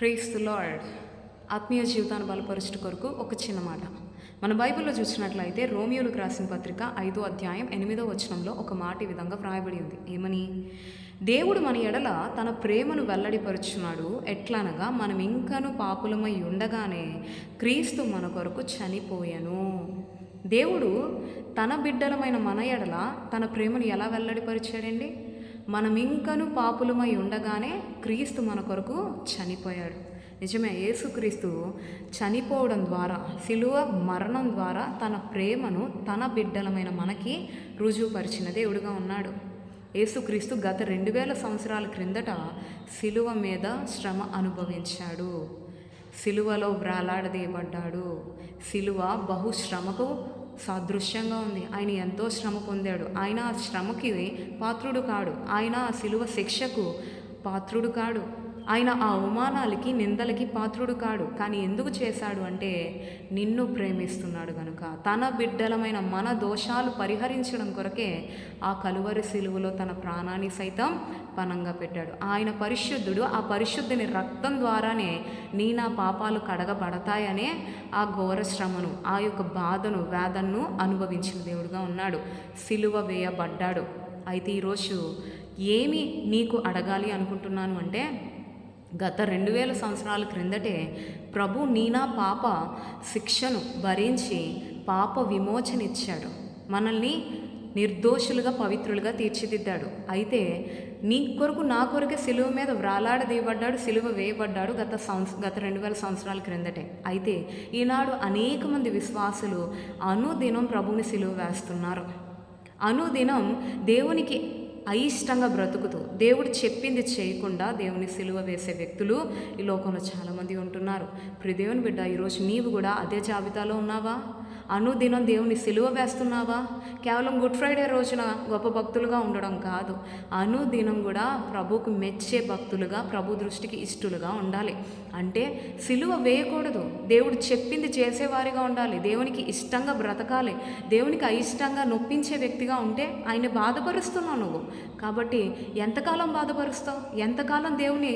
Praise the lord. ఆత్మీయ జీవితాన్ని బలపరచుట కొరకు ఒక చిన్న మాట. మన బైబిల్లో చూసినట్లయితే రోమియోలకు రాసిన పత్రిక 5వ అధ్యాయం 8వ వచనంలో ఒక మాట ఈ విధంగా వ్రాయబడి ఉంది. ఏమని? దేవుడు మన ఎడల తన ప్రేమను వెల్లడిపరుచున్నాడు. ఎట్లనగా మనం ఇంకను పాపులమై ఉండగానే క్రీస్తు మన కొరకు చనిపోయెను. దేవుడు తన బిడ్డలమైన మన ఎడల తన ప్రేమను ఎలా వెల్లడిపరిచాడండి? మనం ఇంకను పాపులమై ఉండగానే క్రీస్తు మన కొరకు చనిపోయాడు. నిజమే, యేసుక్రీస్తు చనిపోవడం ద్వారా, శిలువ మరణం ద్వారా తన ప్రేమను తన బిడ్డలమైన మనకి రుజువుపరిచిన దేవుడుగా ఉన్నాడు. యేసుక్రీస్తు గత 2000 సంవత్సరాల క్రిందట శిలువ మీద శ్రమ అనుభవించాడు. శిలువలో వ్రేలాడదీయబడ్డాడు. శిలువ బహుశ్రమకు సాదృశ్యంగా ఉంది. ఆయన ఎంతో శ్రమ పొందాడు. ఆయన ఆ శ్రమకి పాత్రుడు కాడు. ఆయన ఆ శిలువ శిక్షకు పాత్రుడు కాడు. ఆయన ఆ అవమానాలకి, నిందలకి పాత్రుడు కాడు. కానీ ఎందుకు చేశాడు అంటే నిన్ను ప్రేమిస్తున్నాడు కనుక, తన బిడ్డలమైన మన దోషాలు పరిహరించడం కొరకే ఆ కలువరి శిలువలో తన ప్రాణాన్ని సైతం పణంగా పెట్టాడు. ఆయన పరిశుద్ధుడు. ఆ పరిశుద్ధుని రక్తం ద్వారానే నా పాపాలు కడగబడతాయనే ఆ ఘోర శ్రమను, ఆ యొక్క బాధను, వేదనను అనుభవించిన దేవుడుగా ఉన్నాడు. శిలువ వేయబడ్డాడు. అయితే ఈరోజు ఏమి నీకు అడగాలి అనుకుంటున్నాను అంటే, గత 2000 సంవత్సరాల క్రిందటే ప్రభు నా పాప శిక్షను భరించి పాప విమోచన ఇచ్చాడు. మనల్ని నిర్దోషులుగా, పవిత్రులుగా తీర్చిదిద్దాడు. అయితే నీ కొరకు, నా కొరకే శిలువ మీద వ్రాలాడదీయబడ్డాడు, శిలువ వేయబడ్డాడు గత 2000 సంవత్సరాల క్రిందటే. అయితే ఈనాడు అనేక మంది విశ్వాసులు అనుదినం ప్రభువుని శిలువ వేస్తున్నారు. అనుదినం దేవునికి అయిష్టంగా బ్రతుకుతూ, దేవుడు చెప్పింది చేయకుండా దేవుని సిలువ వేసే వ్యక్తులు ఈ లోకంలో చాలామంది ఉంటున్నారు. ప్రియ దేవుని బిడ్డ, ఈరోజు నీవు కూడా అదే జాబితాలో ఉన్నావా? అనుదినం దేవుని సిలువ వేస్తున్నావా? కేవలం గుడ్ ఫ్రైడే రోజున గొప్ప భక్తులుగా ఉండడం కాదు, అనుదినం కూడా ప్రభుకు మెచ్చే భక్తులుగా, ప్రభు దృష్టికి ఇష్టలుగా ఉండాలి. అంటే సిలువ వేయకూడదు, దేవుడు చెప్పింది చేసేవారిగా ఉండాలి, దేవునికి ఇష్టంగా బ్రతకాలి. దేవునికి అయిష్టంగా నొప్పించే వ్యక్తిగా ఉంటే ఆయన బాధపరుస్తున్నావు నువ్వు. కాబట్టి ఎంతకాలం బాధపరుస్తావు? ఎంతకాలం దేవుని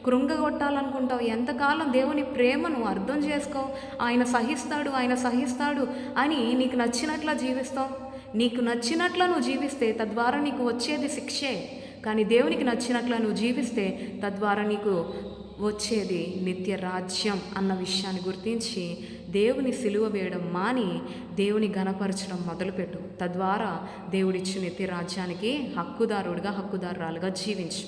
కృంగగొట్టాలనుకుంటావు? ఎంతకాలం దేవుని ప్రేమను అర్థం చేసుకోవు? ఆయన సహిస్తాడు అని నీకు నచ్చినట్లా జీవిస్తావు. నీకు నచ్చినట్లా నువ్వు జీవిస్తే తద్వారా నీకు వచ్చేది శిక్షే. కానీ దేవునికి నచ్చినట్లా నువ్వు జీవిస్తే తద్వారా నీకు వచ్చేది నిత్య రాజ్యం అన్న విషయాన్ని గుర్తించి దేవుని సిలువ వేయడం మాని దేవుని ఘనపరచడం మొదలుపెట్టు. తద్వారా దేవుడిచ్చిన నిత్య రాజ్యానికి హక్కుదారుడిగా, హక్కుదారురాలుగా జీవించు.